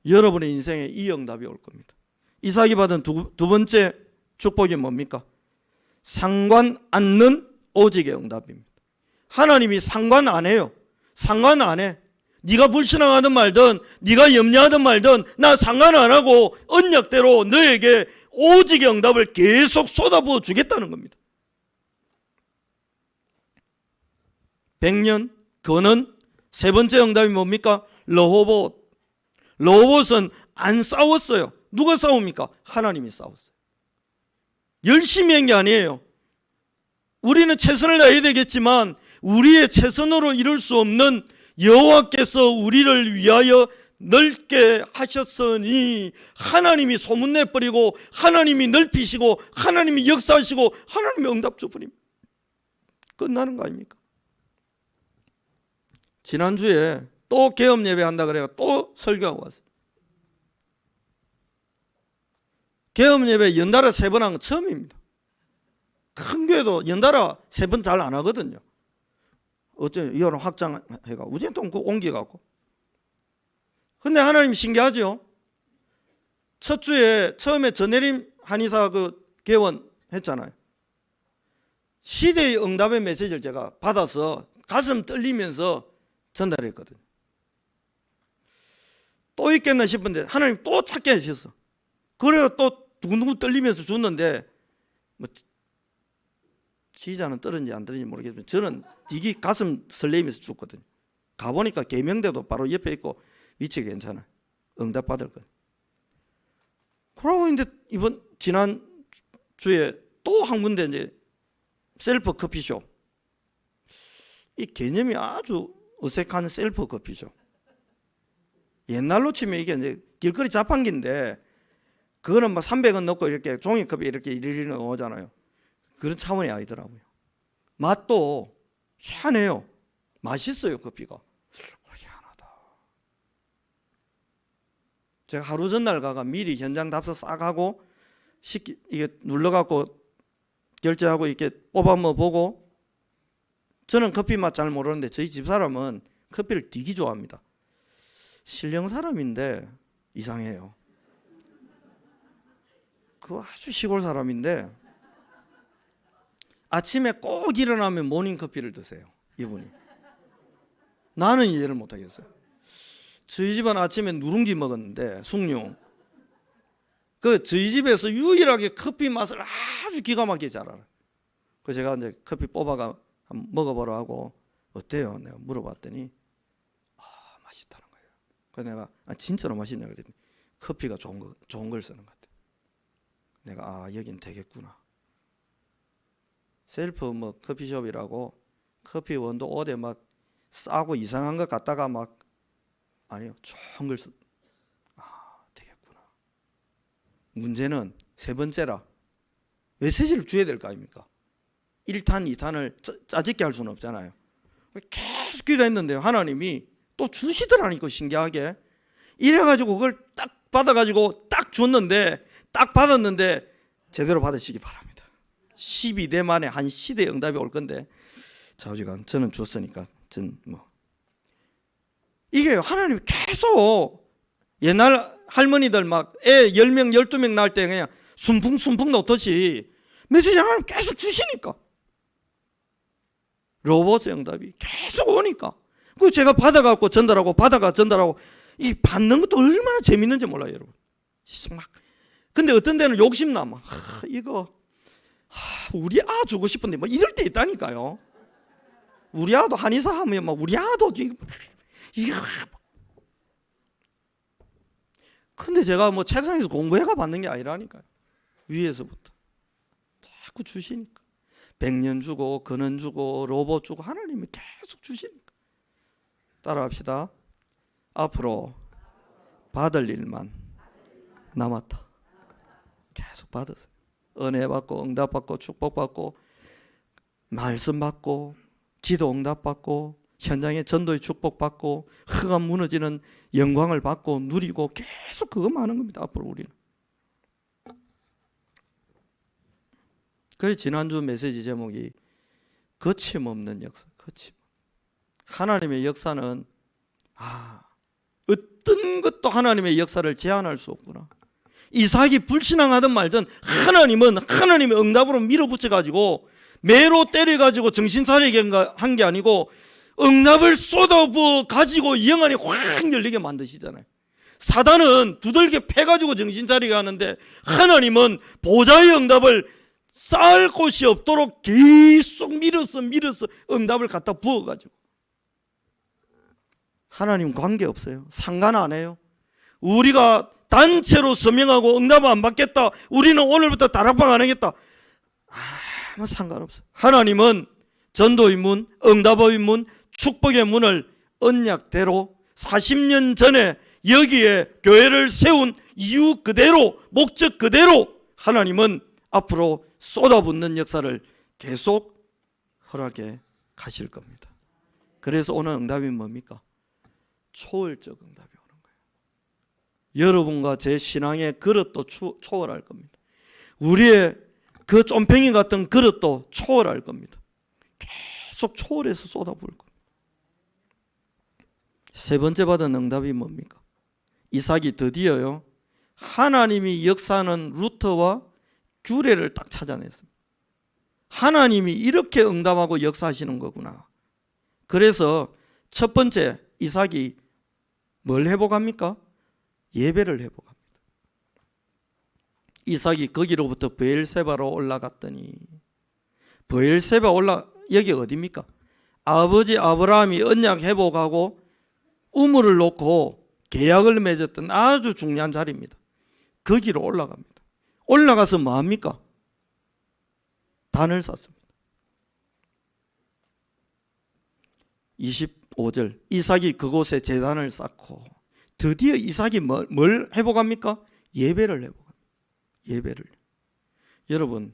여러분의 인생에 이 응답이 올 겁니다. 이삭이 받은 두 번째 축복이 뭡니까? 상관 않는 오직의 응답입니다. 하나님이 상관 안 해요. 상관 안 해. 네가 불신앙하든 말든, 네가 염려하든 말든 나 상관 안 하고 언약대로 너에게 오직의 응답을 계속 쏟아부어 주겠다는 겁니다. 100년 그는 세 번째 응답이 뭡니까? 르호봇. 르호봇은 안 싸웠어요. 누가 싸웁니까? 하나님이 싸웠어요. 열심히 한 게 아니에요. 우리는 최선을 다해야 되겠지만 우리의 최선으로 이룰 수 없는 여호와께서 우리를 위하여 넓게 하셨으니 하나님이 소문내버리고, 하나님이 넓히시고, 하나님이 역사하시고, 하나님이 응답 줘버립니다. 끝나는 거 아닙니까? 지난주에 또 개업 예배 한다 그래요. 또 설교하고 왔어요. 개업 예배 연달아 3번 한 건 처음입니다. 큰 교회도 연달아 3번 잘 안 하거든요. 어쩌면 이거는 확장해가 우리는 또 옮겨갖고. 근데 하나님 신기하죠. 첫 주에 처음에 전혜림 한의사 그 개원 했잖아요. 시대의 응답의 메시지를 제가 받아서 가슴 떨리면서 전달했거든요. 또 있겠나 싶은데 하나님 또 찾게 하셨어. 그래서 또 두근두근 떨리면서 줬는데, 뭐 지휘자는 떨었는지 안 떨었는지 모르겠지만 저는 되게 가슴 설레면서 줬거든요. 가보니까 계명대도 바로 옆에 있고 위치가 괜찮아. 응답 받을 거. 그러고 있는데 이번 지난 주에 또 한 군데 이제 셀프 커피숍. 이 개념이 아주 어색한 셀프 커피숍. 옛날로 치면 이게 이제 길거리 자판기인데 그거는 뭐 300원 넣고 이렇게 종이컵에 이렇게 이리리 넣어오잖아요. 그런 차원이 아니더라고요. 맛도 희한해요. 맛있어요, 커피가. 희한하다. 제가 하루 전날 가가 미리 현장 답사 싹 하고 이게 눌러갖고 결제하고 이렇게 뽑아 먹어보고, 저는 커피 맛 잘 모르는데 저희 집사람은 커피를 되게 좋아합니다. 신령 사람인데 이상해요. 그 아주 시골 사람인데 아침에 꼭 일어나면 모닝커피를 드세요. 이분이. 나는 이해를 못하겠어요. 저희 집은 아침에 누룽지 먹었는데 숭늉. 그 저희 집에서 유일하게 커피 맛을 아주 기가 막히게 잘 알아요. 그 제가 이제 커피 뽑아가 한번 먹어보라 하고 어때요? 내가 물어봤더니 맛있다는 거예요. 그래서 내가 진짜로 맛있냐 그랬더니 커피가 좋은 걸 쓰는 것 같아요. 내가 여긴 되겠구나. 셀프 뭐 커피숍이라고 커피 원두 옷에 막 싸고 이상한 것 갖다가 막 아니요, 좋은 걸 되겠구나. 문제는 세 번째라. 메시지를 줘야 될 거 아닙니까? 1탄, 2탄을 짜집게 할 수는 없잖아요. 계속 기도했는데요, 하나님이 또 주시더라니까, 신기하게. 이래가지고 그걸 딱 받아가지고 딱 줬는데, 딱 받았는데 제대로 받으시기 바랍니다. 12대 만에 한 시대 응답이 올 건데, 좌우지간 저는 줬으니까 이게 하나님이 계속 옛날 할머니들 막 애 10명 12명 낳을 때 그냥 순풍 놓듯이 메시지 하나님 계속 주시니까, 로봇의 응답이 계속 오니까, 그 제가 받아갖고 전달하고 받아가 전달하고, 이 받는 것도 얼마나 재밌는지 몰라요, 여러분. 막 근데 어떤 데는 욕심나 막 이거 우리 아 주고 싶은데 뭐 이럴 때 있다니까요. 우리 아도 한의사 하면 막 우리 아도 이거. 근데 제가 뭐 책상에서 공부해가 받는 게 아니라니까요. 위에서부터 자꾸 주시니까. 100년 주고 근원 주고 로봇 주고 하나님이 계속 주시니까. 따라합시다. 앞으로 받을 일만 남았다. 계속 받으세요. 은혜 받고 응답 받고 축복 받고 말씀 받고 기도 응답 받고 현장의 전도의 축복 받고 흑암 무너지는 영광을 받고 누리고 계속 그것만 하는 겁니다. 앞으로 우리는. 그래서 지난주 메시지 제목이 거침없는 역사. 하나님의 역사는 어떤 것도 하나님의 역사를 제한할 수 없구나. 이삭이 불신앙하든 말든 하나님은 하나님의 응답으로 밀어붙여가지고 매로 때려가지고 정신 차리게 한 게 아니고 응답을 쏟아부어 가지고 영안이 확 열리게 만드시잖아요. 사단은 두들겨 패가지고 정신 차리게 하는데 하나님은 보좌의 응답을 쌓을 곳이 없도록 계속 밀어서 응답을 갖다 부어가지고. 하나님 관계없어요. 상관 안 해요. 우리가 단체로 서명하고 응답 안 받겠다, 우리는 오늘부터 다락방 안 하겠다, 아무 상관없어요. 하나님은 전도의 문, 응답의 문, 축복의 문을 언약대로 40년 전에 여기에 교회를 세운 이유 그대로, 목적 그대로 하나님은 앞으로 쏟아붓는 역사를 계속 허락해 가실 겁니다. 그래서 오늘 응답이 뭡니까? 초월적 응답이 오는 거예요. 여러분과 제 신앙의 그릇도 초월할 겁니다. 우리의 그 쫌팽이 같은 그릇도 초월할 겁니다. 계속 초월해서 쏟아부을 겁니다. 세 번째 받은 응답이 뭡니까? 이삭이 드디어요, 하나님이 역사하는 루트와 규례를 딱 찾아냈습니다. 하나님이 이렇게 응답하고 역사하시는 거구나. 그래서 첫 번째 이삭이 뭘 회복합니까? 예배를 회복합니다. 이삭이 거기로부터 브엘세바로 올라갔더니, 여기 어디입니까? 아버지 아브라함이 언약 회복하고 우물을 놓고 계약을 맺었던 아주 중요한 자리입니다. 거기로 올라갑니다. 올라가서 뭐 합니까? 단을 쌓습니다. 25절, 이삭이 그곳에 제단을 쌓고, 드디어 이삭이 뭘 회복합니까? 예배를 회복합니다. 예배를. 여러분,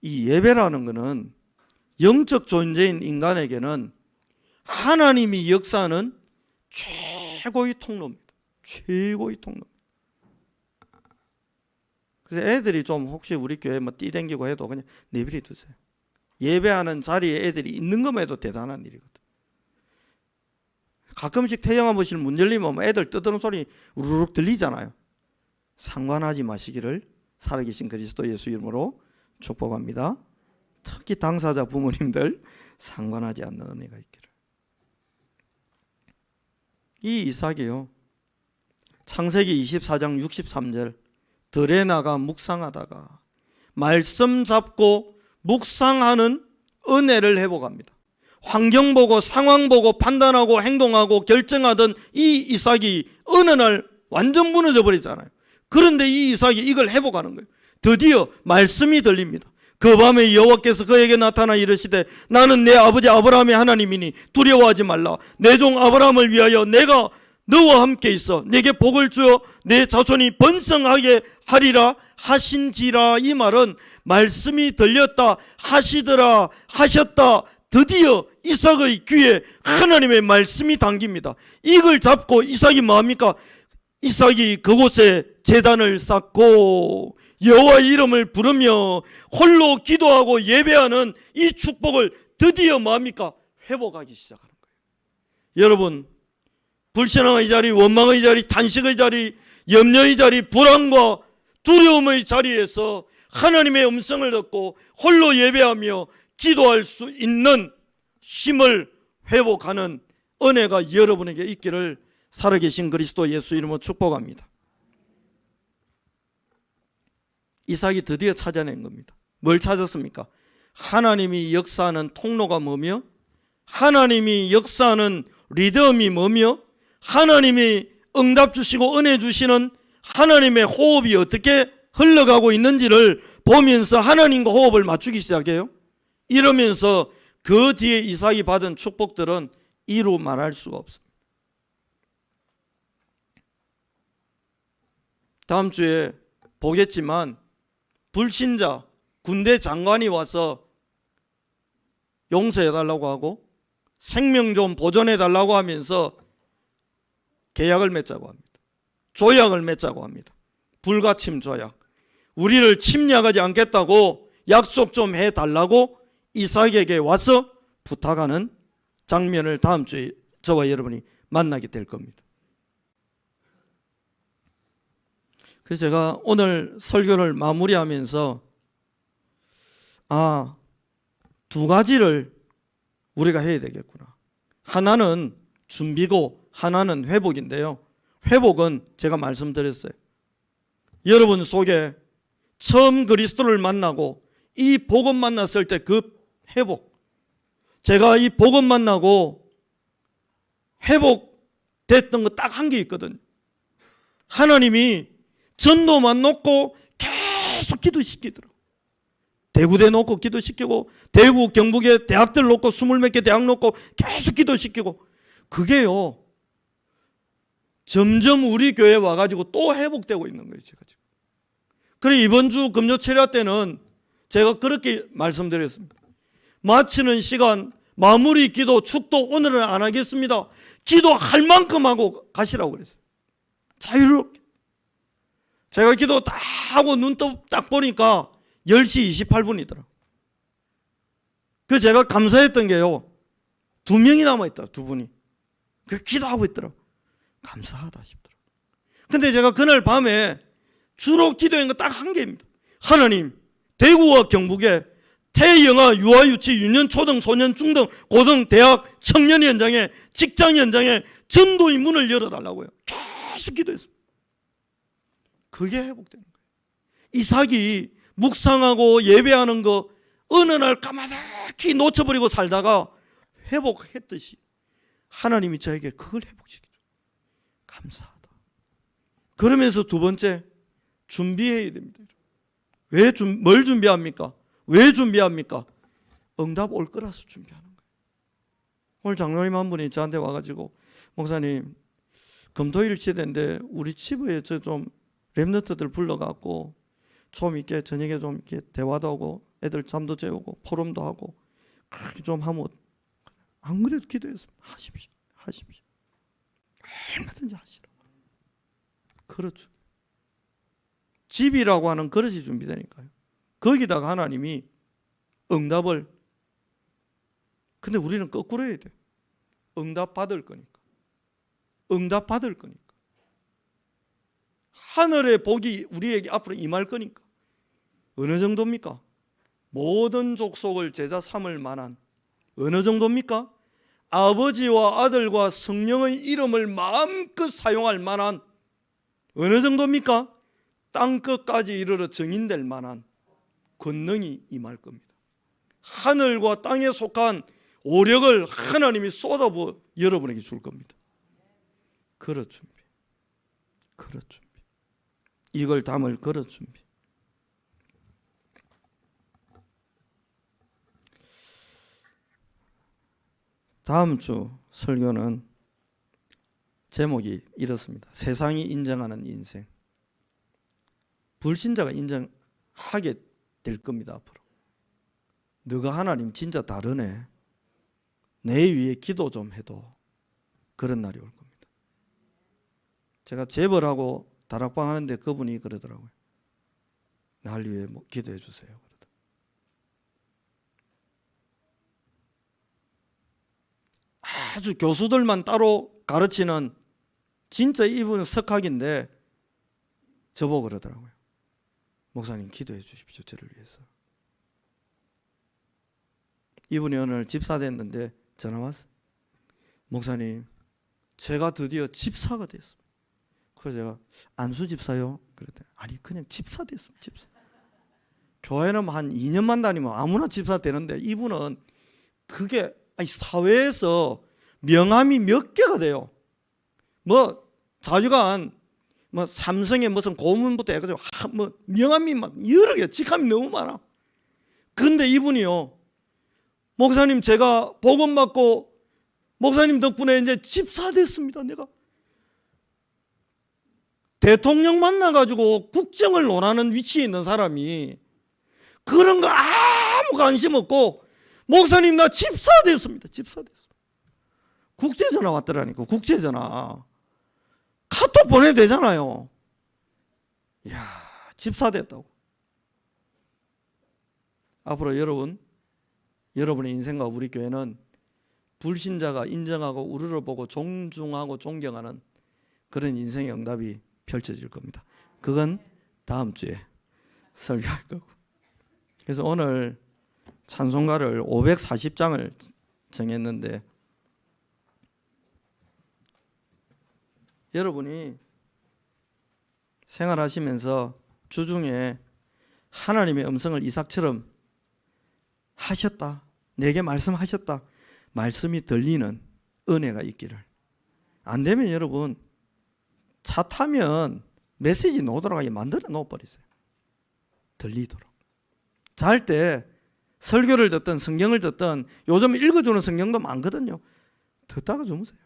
이 예배라는 것은 영적 존재인 인간에게는 하나님이 역사하는 최고의 통로입니다. 최고의 통로. 그래서 애들이 좀 혹시 우리 교회 뭐 뛰댕기고 해도 그냥 내버려 두세요. 예배하는 자리에 애들이 있는 것만 해도 대단한 일이거든. 가끔씩 태영아 보시는 문 열리면 애들 떠드는 소리 우르륵 들리잖아요. 상관하지 마시기를 살아계신 그리스도 예수 이름으로 축복합니다. 특히 당사자 부모님들 상관하지 않는 은혜가 있기를. 이 이삭이요, 창세기 24장 63절, 들에 나가 묵상하다가 말씀 잡고 묵상하는 은혜를 회복합니다. 환경 보고 상황 보고 판단하고 행동하고 결정하던 이 이삭이 어느 날 완전 무너져 버렸잖아요. 그런데 이 이삭이 이걸 회복하는 거예요. 드디어 말씀이 들립니다. 그 밤에 여호와께서 그에게 나타나 이르시되 나는 내 아버지 아브라함의 하나님이니 두려워하지 말라. 내 종 아브라함을 위하여 내가 너와 함께 있어 내게 복을 주어 내 자손이 번성하게 하리라 하신지라. 이 말은 말씀이 들렸다 하시더라 하셨다. 드디어 이삭의 귀에 하나님의 말씀이 담깁니다. 이걸 잡고 이삭이 뭐합니까? 이삭이 그곳에 제단을 쌓고 여호와의 이름을 부르며 홀로 기도하고 예배하는 이 축복을 드디어 뭐합니까? 회복하기 시작하는 거예요. 여러분, 불신앙의 자리, 원망의 자리, 탄식의 자리, 염려의 자리, 불안과 두려움의 자리에서 하나님의 음성을 듣고 홀로 예배하며 기도할 수 있는 힘을 회복하는 은혜가 여러분에게 있기를 살아계신 그리스도 예수 이름으로 축복합니다. 이삭이 드디어 찾아낸 겁니다. 뭘 찾았습니까? 하나님이 역사하는 통로가 뭐며, 하나님이 역사하는 리듬이 뭐며, 하나님이 응답 주시고 은혜 주시는 하나님의 호흡이 어떻게 흘러가고 있는지를 보면서 하나님과 호흡을 맞추기 시작해요. 이러면서 그 뒤에 이삭이 받은 축복들은 이루 말할 수가 없습니다. 다음 주에 보겠지만 불신자 군대 장관이 와서 용서해달라고 하고 생명 좀 보존해달라고 하면서 계약을 맺자고 합니다. 조약을 맺자고 합니다. 불가침 조약. 우리를 침략하지 않겠다고 약속 좀 해달라고 이삭에게 와서 부탁하는 장면을 다음 주에 저와 여러분이 만나게 될 겁니다. 그래서 제가 오늘 설교를 마무리하면서 두 가지를 우리가 해야 되겠구나. 하나는 준비고 하나는 회복인데요. 회복은 제가 말씀드렸어요. 여러분 속에 처음 그리스도를 만나고 이 복음 만났을 때 그 회복, 제가 이 복음 만나고 회복됐던 거 딱 한 게 있거든요. 하나님이 전도만 놓고 계속 기도시키더라고요. 대구대 놓고 기도시키고 대구 경북의 대학들 놓고 20몇 개 대학 놓고 계속 기도시키고, 그게요 점점 우리 교회에 와가지고 또 회복되고 있는 거예요. 제가 지금. 그래 이번 주 금요 철야 때는 제가 그렇게 말씀드렸습니다. 마치는 시간 마무리 기도 축도 오늘은 안 하겠습니다. 기도할 만큼 하고 가시라고 그랬어요. 자유롭게. 제가 기도 다 하고 눈 딱 보니까 10시 28분이더라고요. 그 제가 감사했던 게요, 2명이 남아있다. 2분이. 그 기도하고 있더라고요. 감사하다 싶더라고요. 근데 제가 그날 밤에 주로 기도한 거 딱 한 개입니다. 하나님, 대구와 경북에 태영아, 유아유치, 유년, 초등, 소년, 중등, 고등, 대학, 청년 현장에, 직장 현장에 전도의 문을 열어달라고요. 계속 기도했습니다. 그게 회복되는 거예요. 이삭이 묵상하고 예배하는 거 어느 날 까마득히 놓쳐버리고 살다가 회복했듯이 하나님이 저에게 그걸 회복시키죠. 감사하다. 그러면서 두 번째, 준비해야 됩니다. 뭘 준비합니까? 왜 준비합니까? 응답 올 거라서 준비하는 거예요. 오늘 장로님 한 분이 저한테 와가지고, 목사님 금토일 시대인데 우리 치부에 저 좀 렘너트들 불러갖고 좀 이렇게 저녁에 좀 이렇게 대화도 하고 애들 잠도 재우고 포럼도 하고 그렇게 좀 하면, 안 그래도 기도했습니다. 하십시오. 얼마든지 하시라고. 그렇죠. 집이라고 하는 그릇이 준비되니까요. 거기다가 하나님이 응답을, 근데 우리는 거꾸로 해야 돼요. 응답 받을 거니까. 하늘의 복이 우리에게 앞으로 임할 거니까. 어느 정도입니까? 모든 족속을 제자 삼을 만한, 어느 정도입니까? 아버지와 아들과 성령의 이름을 마음껏 사용할 만한, 어느 정도입니까? 땅끝까지 이르러 정인될 만한 권능이 임할 겁니다. 하늘과 땅에 속한 오력을 하나님이 쏟아부어 여러분에게 줄 겁니다. 그럴 준비. 그릇 준비. 이걸 담을 그릇 준비. 다음 주 설교는 제목이 이렇습니다. 세상이 인정하는 인생. 불신자가 인정하게 될 겁니다. 앞으로. 너가 하나님 진짜 다르네. 내 위에 기도 좀 해도 그런 날이 올 겁니다. 제가 재벌하고 다락방 하는데 그분이 그러더라고요. 날 위해 기도해 주세요. 아주 교수들만 따로 가르치는 진짜 이분은 석학인데 저보고 그러더라고요. 목사님 기도해 주십시오. 저를 위해서. 이분이 오늘 집사 됐는데 전화 왔어. 목사님 제가 드디어 집사가 됐습니다. 그래서 제가 안수 집사요? 그랬더니 아니 그냥 집사 됐습니다. 집사. 교회는 한 2년만 다니면 아무나 집사 되는데 이분은 그게 사회에서 명함이 몇 개가 돼요. 뭐 자주간 뭐 삼성의 무슨 고문부터 해가지고 뭐 명함이 막 여러 개, 직함이 너무 많아. 근데 이분이요, 목사님 제가 복음 받고 목사님 덕분에 이제 집사 됐습니다. 내가 대통령 만나가지고 국정을 논하는 위치에 있는 사람이 그런 거 아무 관심 없고 목사님 나 집사 됐습니다. 집사 됐습니다. 국제전화 왔더라니까. 국제전화. 카톡 보내도 되잖아요. 이야, 집사 됐다고. 앞으로 여러분의 인생과 우리 교회는 불신자가 인정하고 우러러보고 존중하고 존경하는 그런 인생의 응답이 펼쳐질 겁니다. 그건 다음 주에 설교할 거고. 그래서 오늘 찬송가를 540장을 정했는데 여러분이 생활하시면서 주중에 하나님의 음성을 이삭처럼 하셨다, 내게 말씀하셨다, 말씀이 들리는 은혜가 있기를. 안 되면 여러분 차 타면 메시지 놓도록하게 만들어 놓아버리세요. 들리도록. 잘 때 설교를 듣든 성경을 듣든 요즘 읽어주는 성경도 많거든요. 듣다가 주무세요.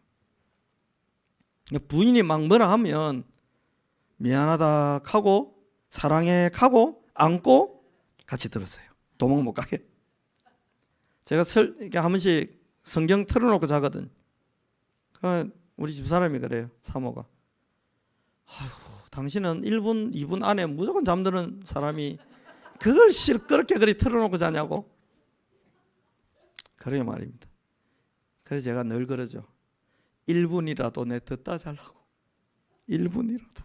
부인이 막 뭐라 하면 미안하다 하고 사랑해 하고 안고 같이 들었어요. 도망 못 가게. 제가 이렇게 한 번씩 성경 틀어놓고 자거든. 우리 집사람이 그래요. 사모가. 아휴, 당신은 1분 2분 안에 무조건 잠드는 사람이 그걸 그렇게 그리 틀어놓고 자냐고. 그래 말입니다. 그래서 제가 늘 그러죠. 1분이라도 내 듣다 자려고. 1분이라도.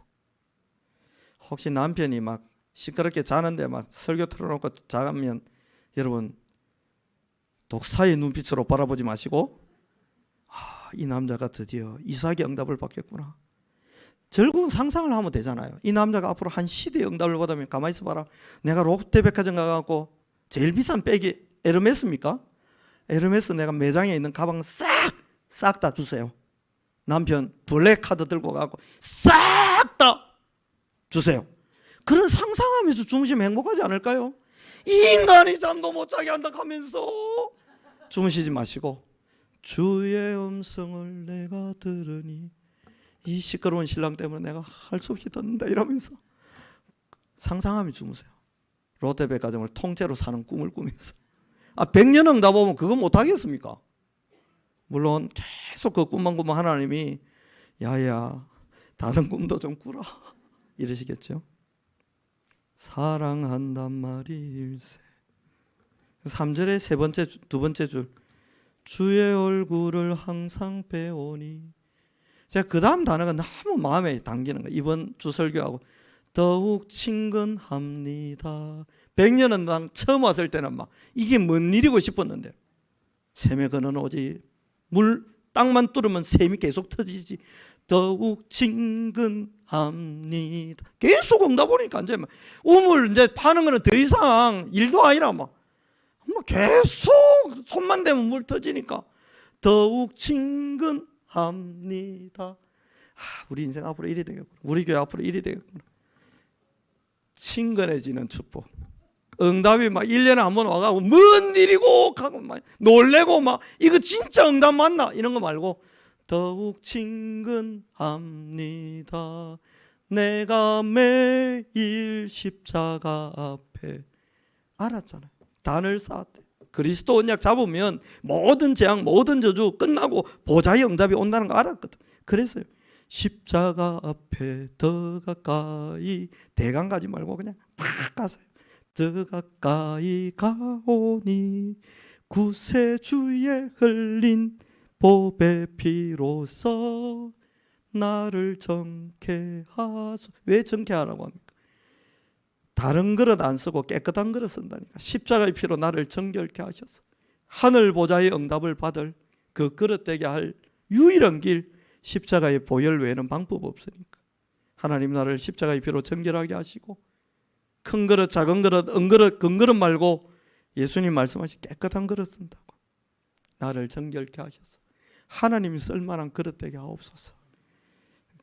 혹시 남편이 막 시끄럽게 자는데 막 설교 틀어놓고 자면 여러분 독사의 눈빛으로 바라보지 마시고 이 남자가 드디어 이삭의 응답을 받겠구나. 즐거운 상상을 하면 되잖아요. 이 남자가 앞으로 한 시대의 응답을 받으면 가만히 있어봐라. 내가 롯데백화점 가갖고 제일 비싼 백이 에르메스입니까? 에르메스 내가 매장에 있는 가방 싹 다 주세요. 남편 블랙카드 들고 가고 싹 다 주세요. 그런 상상하면서 주무시면 행복하지 않을까요? 이 인간이 잠도 못 자게 한다 하면서 주무시지 마시고 주의 음성을 내가 들으니 이 시끄러운 신랑 때문에 내가 할 수 없이 듣는다 이러면서 상상하며 주무세요. 롯데백화점을 통째로 사는 꿈을 꾸면서 100년 응답 오면 그거 못하겠습니까? 물론 계속 그 꿈만 꾸면 하나님이 야야 다른 꿈도 좀 꾸라 이러시겠죠. 사랑한단 말일세. 3절의 두 번째 줄 주의 얼굴을 항상 배우니. 제가 그 다음 단어가 너무 마음에 당기는 거예요. 이번 주 설교하고 더욱 친근합니다. 100년은 처음 왔을 때는 막 이게 뭔 일이고 싶었는데 샘의 근원 오지 땅만 뚫으면 샘이 계속 터지지. 더욱 친근합니다. 계속 응답 오니까 이제 우물 이제 파는 거는 더 이상 일도 아니라 막 계속 손만 대면 물 터지니까 더욱 친근합니다. 우리 인생 앞으로 이리 되겠구나. 우리 교회 앞으로 이리 되겠구나. 친근해지는 축복. 응답이 막 1년에 한 번 와가고 뭔 일이고 하고 막 놀래고 막 이거 진짜 응답 맞나 이런 거 말고 더욱 친근합니다. 내가 매일 십자가 앞에 알았잖아요. 단을 쌓았대. 그리스도 언약 잡으면 모든 재앙 모든 저주 끝나고 보좌의 응답이 온다는 거 알았거든. 그래서요. 십자가 앞에 더 가까이 대강 가지 말고 그냥 막 가세요. 더 가까이 가오니 구세주의 흘린 보배 피로써 나를 정케 하소. 왜 정케 하라고 합니까? 다른 그릇 안 쓰고 깨끗한 그릇 쓴다니까. 십자가의 피로 나를 정결케 하셔서 하늘 보좌의 응답을 받을 그 그릇 되게 할 유일한 길, 십자가의 보혈 외에는 방법 없으니까 하나님 나를 십자가의 피로 정결하게 하시고 큰 그릇 작은 그릇 은그릇 금그릇 말고 예수님 말씀하신 깨끗한 그릇 쓴다고 나를 정결케 하셔서 하나님이 쓸만한 그릇 되게 하옵소서.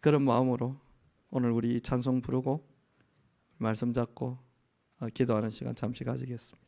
그런 마음으로 오늘 우리 찬송 부르고 말씀 잡고 기도하는 시간 잠시 가지겠습니다.